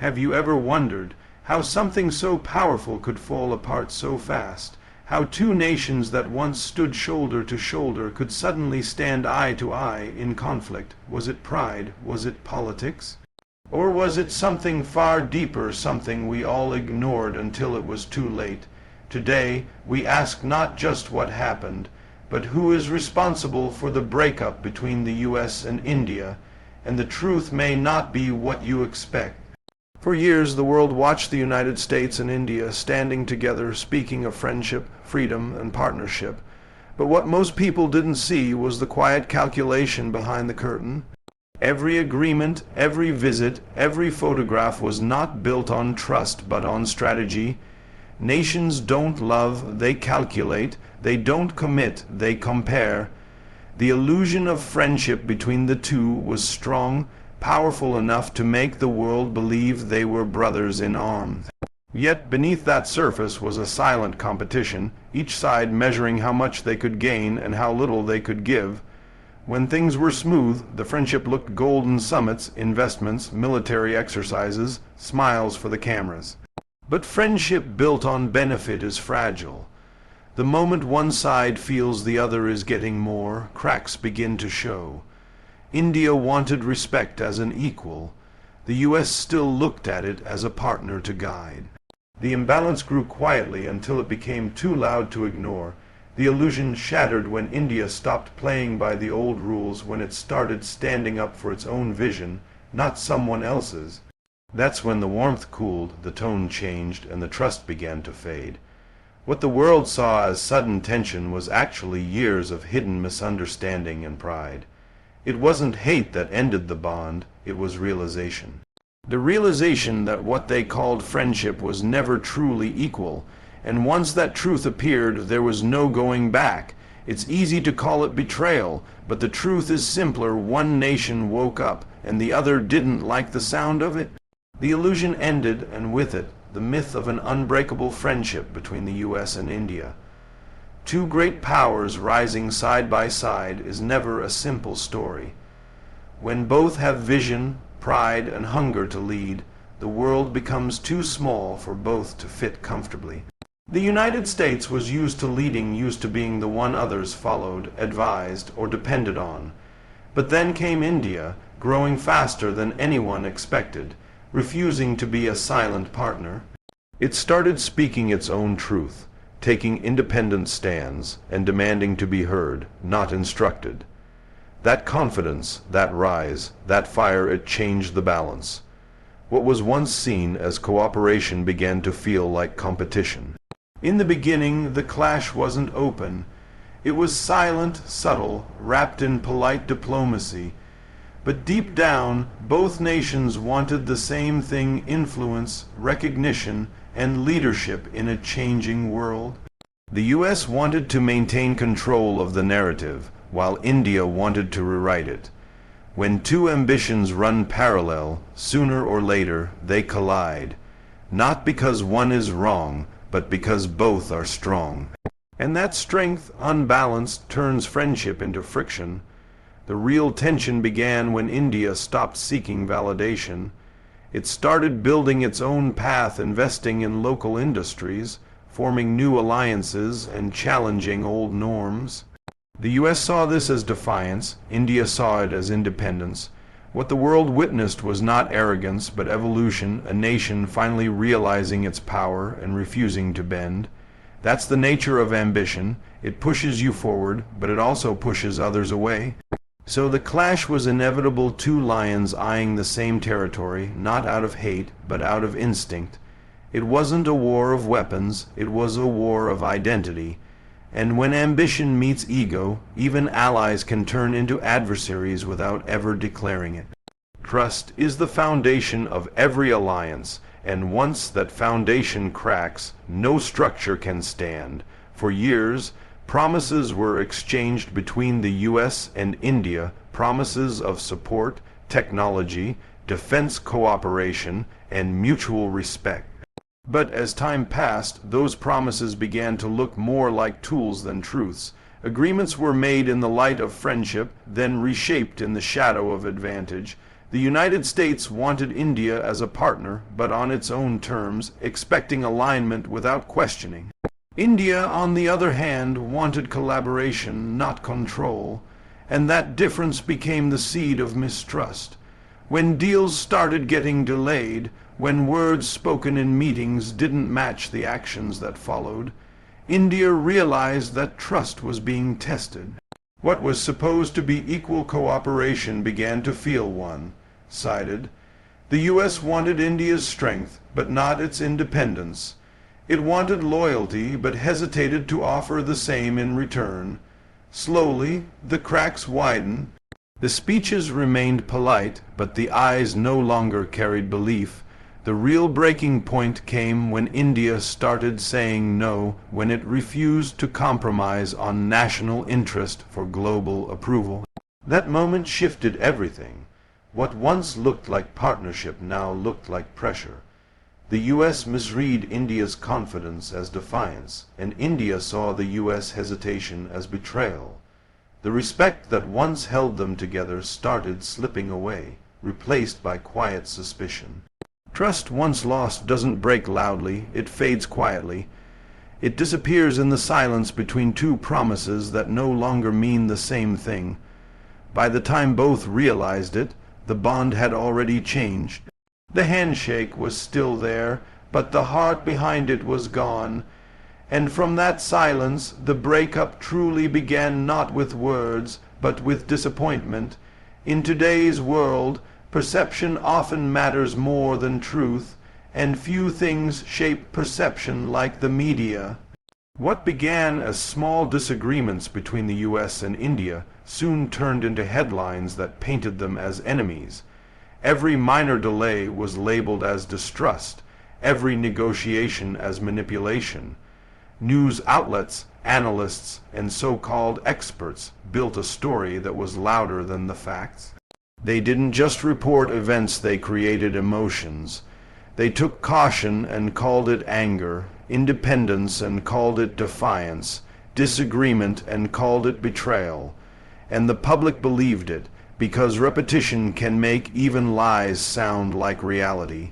Have you ever wondered how something so powerful could fall apart so fast? How two nations that once stood shoulder to shoulder could suddenly stand eye to eye in conflict? Was it pride? Was it politics? Or was it something far deeper, something we all ignored until it was too late? Today, we ask not just what happened, but who is responsible for the breakup between the US and India, and the truth may not be what you expect. For years, the world watched the United States and India standing together, speaking of friendship, freedom, and partnership. But what most people didn't see was the quiet calculation behind the curtain. Every agreement, every visit, every photograph was not built on trust, but on strategy. Nations don't love, they calculate. They don't commit, they compare. The illusion of friendship between the two was strong, powerful enough to make the world believe they were brothers in arms. Yet beneath that surface was a silent competition, each side measuring how much they could gain and how little they could give. When things were smooth, the friendship looked golden summits, investments, military exercises, smiles for the cameras. But friendship built on benefit is fragile. The moment one side feels the other is getting more, cracks begin to show. India wanted respect as an equal. The US still looked at it as a partner to guide. The imbalance grew quietly until it became too loud to ignore. The illusion shattered when India stopped playing by the old rules, when it started standing up for its own vision, not someone else's. That's when the warmth cooled, the tone changed, and the trust began to fade. What the world saw as sudden tension was actually years of hidden misunderstanding and pride. It wasn't hate that ended the bond, it was realization. The realization that what they called friendship was never truly equal, and once that truth appeared, there was no going back. It's easy to call it betrayal, but the truth is simpler. One nation woke up, and the other didn't like the sound of it. The illusion ended, and with it, the myth of an unbreakable friendship between the US and India. Two great powers rising side by side is never a simple story. When both have vision, pride, and hunger to lead, the world becomes too small for both to fit comfortably. The United States was used to leading, used to being the one others followed, advised, or depended on. But then came India, growing faster than anyone expected, refusing to be a silent partner. It started speaking its own truth, taking independent stands, and demanding to be heard, not instructed. That confidence, that rise, that fire, it changed the balance. What was once seen as cooperation began to feel like competition. In the beginning, the clash wasn't open. It was silent, subtle, wrapped in polite diplomacy. But deep down, both nations wanted the same thing: influence, recognition, and leadership in a changing world. The US wanted to maintain control of the narrative, while India wanted to rewrite it. When two ambitions run parallel, sooner or later they collide, not because one is wrong, but because both are strong. And that strength, unbalanced, turns friendship into friction. The real tension began when India stopped seeking validation. It started building its own path, investing in local industries, forming new alliances, and challenging old norms. The US saw this as defiance, India saw it as independence. What the world witnessed was not arrogance, but evolution, a nation finally realizing its power and refusing to bend. That's the nature of ambition. It pushes you forward, but it also pushes others away. So the clash was inevitable, two lions eyeing the same territory, not out of hate, but out of instinct. It wasn't a war of weapons, it was a war of identity. And when ambition meets ego, even allies can turn into adversaries without ever declaring it. Trust is the foundation of every alliance, and once that foundation cracks, no structure can stand. For years, promises were exchanged between the US and India, promises of support, technology, defense cooperation, and mutual respect. But as time passed, those promises began to look more like tools than truths. Agreements were made in the light of friendship, then reshaped in the shadow of advantage. The United States wanted India as a partner, but on its own terms, expecting alignment without questioning. India, on the other hand, wanted collaboration, not control, and that difference became the seed of mistrust. When deals started getting delayed, when words spoken in meetings didn't match the actions that followed, India realized that trust was being tested. What was supposed to be equal cooperation began to feel one-sided. The U.S. wanted India's strength, but not its independence. It wanted loyalty, but hesitated to offer the same in return. Slowly, the cracks widened. The speeches remained polite, but the eyes no longer carried belief. The real breaking point came when India started saying no, when it refused to compromise on national interest for global approval. That moment shifted everything. What once looked like partnership now looked like pressure. The U.S. misread India's confidence as defiance, and India saw the U.S. hesitation as betrayal. The respect that once held them together started slipping away, replaced by quiet suspicion. Trust once lost doesn't break loudly, it fades quietly. It disappears in the silence between two promises that no longer mean the same thing. By the time both realized it, the bond had already changed. The handshake was still there, but the heart behind it was gone. And from that silence, the breakup truly began not with words, but with disappointment. In today's world, perception often matters more than truth, and few things shape perception like the media. What began as small disagreements between the U.S. and India soon turned into headlines that painted them as enemies. Every minor delay was labeled as distrust, every negotiation as manipulation. News outlets, analysts, and so-called experts built a story that was louder than the facts. They didn't just report events, they created emotions. They took caution and called it anger, independence and called it defiance, disagreement and called it betrayal. And the public believed it, because repetition can make even lies sound like reality.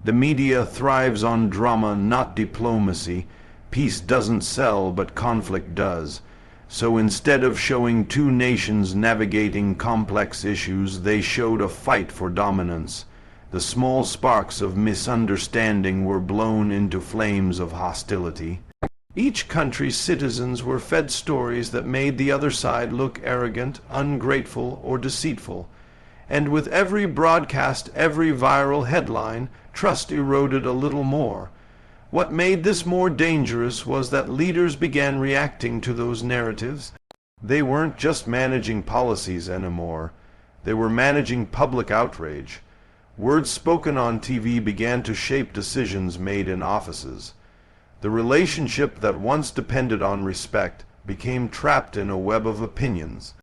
The media thrives on drama, not diplomacy. Peace doesn't sell, but conflict does. So instead of showing two nations navigating complex issues, they showed a fight for dominance. The small sparks of misunderstanding were blown into flames of hostility. Each country's citizens were fed stories that made the other side look arrogant, ungrateful, or deceitful. And with every broadcast, every viral headline, trust eroded a little more. What made this more dangerous was that leaders began reacting to those narratives. They weren't just managing policies anymore. They were managing public outrage. Words spoken on TV began to shape decisions made in offices. The relationship that once depended on respect became trapped in a web of opinions.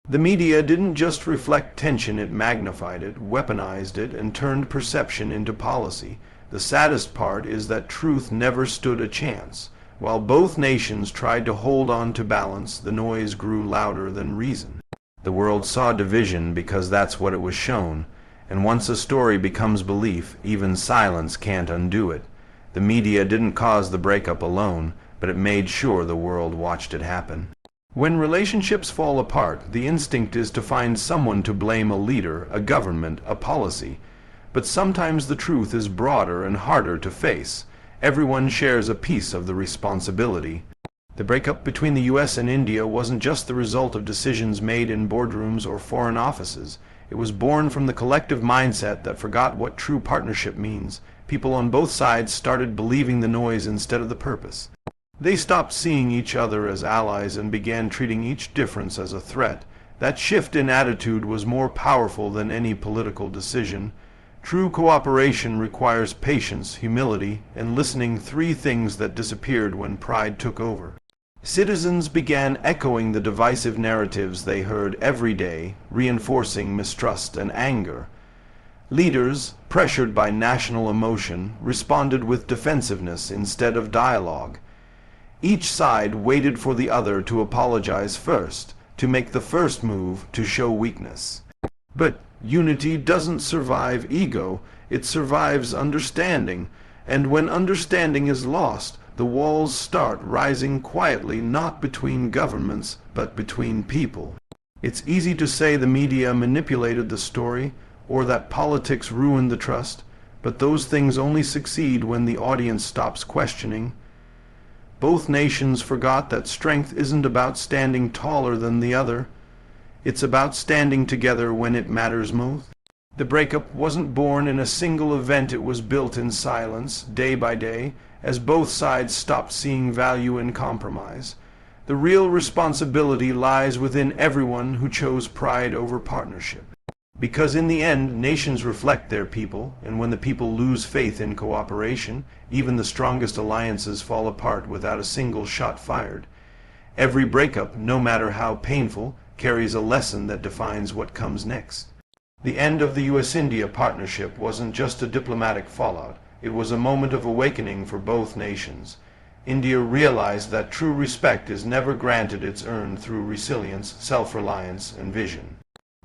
The media didn't just reflect tension, it magnified it, weaponized it, and turned perception into policy. The saddest part is that truth never stood a chance. While both nations tried to hold on to balance, the noise grew louder than reason. The world saw division because that's what it was shown. And once a story becomes belief, even silence can't undo it. The media didn't cause the breakup alone, but it made sure the world watched it happen. When relationships fall apart, the instinct is to find someone to blame: a leader, a government, a policy. But sometimes the truth is broader and harder to face. Everyone shares a piece of the responsibility. The breakup between the U.S. and India wasn't just the result of decisions made in boardrooms or foreign offices. It was born from the collective mindset that forgot what true partnership means. People on both sides started believing the noise instead of the purpose. They stopped seeing each other as allies and began treating each difference as a threat. That shift in attitude was more powerful than any political decision. True cooperation requires patience, humility, and listening, three things that disappeared when pride took over. Citizens began echoing the divisive narratives they heard every day, reinforcing mistrust and anger. Leaders, pressured by national emotion, responded with defensiveness instead of dialogue. Each side waited for the other to apologize first, to make the first move, to show weakness. But Unity doesn't survive ego, it survives understanding, and when understanding is lost, the walls start rising quietly, not between governments, but between people. It's easy to say the media manipulated the story, or that politics ruined the trust, but those things only succeed when the audience stops questioning. Both nations forgot that strength isn't about standing taller than the other. It's about standing together when it matters most. The breakup wasn't born in a single event, it was built in silence, day by day, as both sides stopped seeing value in compromise. The real responsibility lies within everyone who chose pride over partnership. Because in the end, nations reflect their people, and when the people lose faith in cooperation, even the strongest alliances fall apart without a single shot fired. Every breakup, no matter how painful, carries a lesson that defines what comes next. The end of the US-India partnership wasn't just a diplomatic fallout, it was a moment of awakening for both nations. India realized that true respect is never granted, it's earned through resilience, self-reliance, and vision.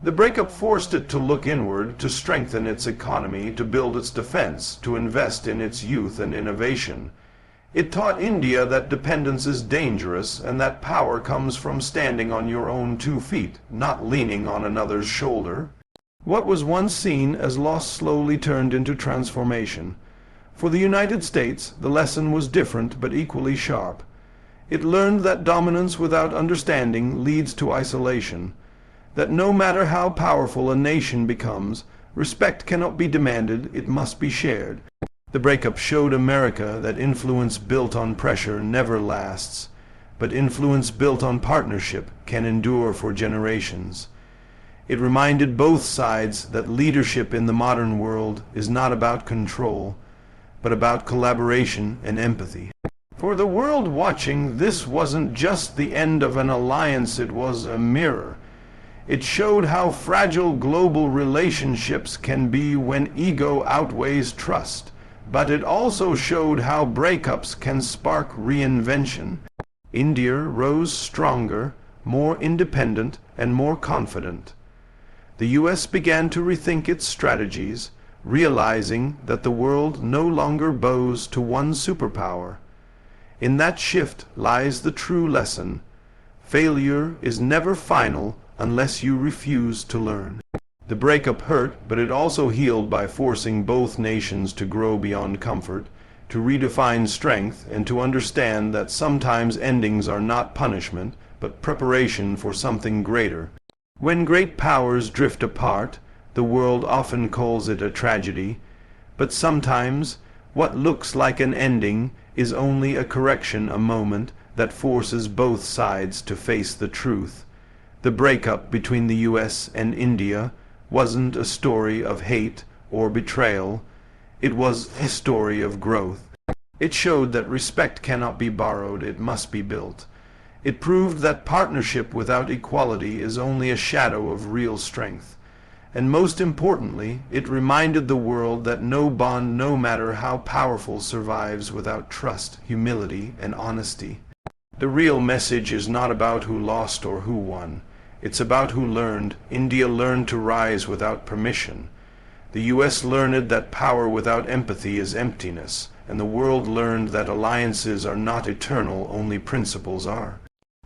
The breakup forced it to look inward, to strengthen its economy, to build its defense, to invest in its youth and innovation. It taught India that dependence is dangerous and that power comes from standing on your own 2 feet, not leaning on another's shoulder. What was once seen as loss slowly turned into transformation. For the United States, the lesson was different but equally sharp. It learned that dominance without understanding leads to isolation, that no matter how powerful a nation becomes, respect cannot be demanded, it must be shared. The breakup showed America that influence built on pressure never lasts, but influence built on partnership can endure for generations. It reminded both sides that leadership in the modern world is not about control, but about collaboration and empathy. For the world watching, this wasn't just the end of an alliance, it was a mirror. It showed how fragile global relationships can be when ego outweighs trust. But it also showed how breakups can spark reinvention. India rose stronger, more independent, and more confident. The US began to rethink its strategies, realizing that the world no longer bows to one superpower. In that shift lies the true lesson. Failure is never final unless you refuse to learn. The breakup hurt, but it also healed by forcing both nations to grow beyond comfort, to redefine strength, and to understand that sometimes endings are not punishment, but preparation for something greater. When great powers drift apart, the world often calls it a tragedy, but sometimes what looks like an ending is only a correction, a moment that forces both sides to face the truth. The breakup between the US and India wasn't a story of hate or betrayal, it was a story of growth. It showed that respect cannot be borrowed, it must be built. It proved that partnership without equality is only a shadow of real strength. And most importantly, it reminded the world that no bond, no matter how powerful, survives without trust, humility, and honesty. The real message is not about who lost or who won. It's about who learned. India learned to rise without permission. The US learned that power without empathy is emptiness, and the world learned that alliances are not eternal, only principles are.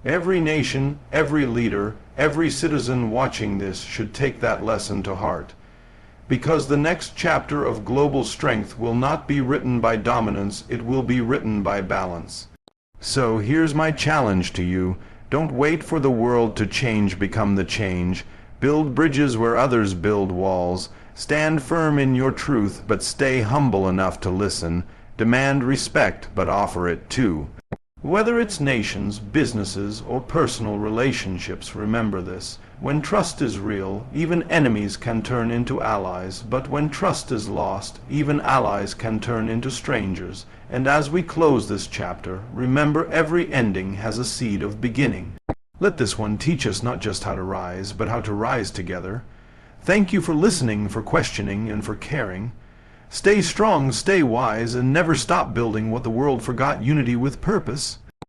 Every nation, every leader, every citizen watching this should take that lesson to heart. Because the next chapter of global strength will not be written by dominance, it will be written by balance. So here's my challenge to you. Don't wait for the world to change, become the change. Build bridges where others build walls. Stand firm in your truth, but stay humble enough to listen. Demand respect, but offer it too. Whether it's nations, businesses, or personal relationships, remember this. When trust is real, even enemies can turn into allies, but when trust is lost, even allies can turn into strangers. And as we close this chapter, remember every ending has a seed of beginning. Let this one teach us not just how to rise, but how to rise together. Thank you for listening, for questioning, and for caring. Stay strong, stay wise, and never stop building what the world forgot: unity with purpose.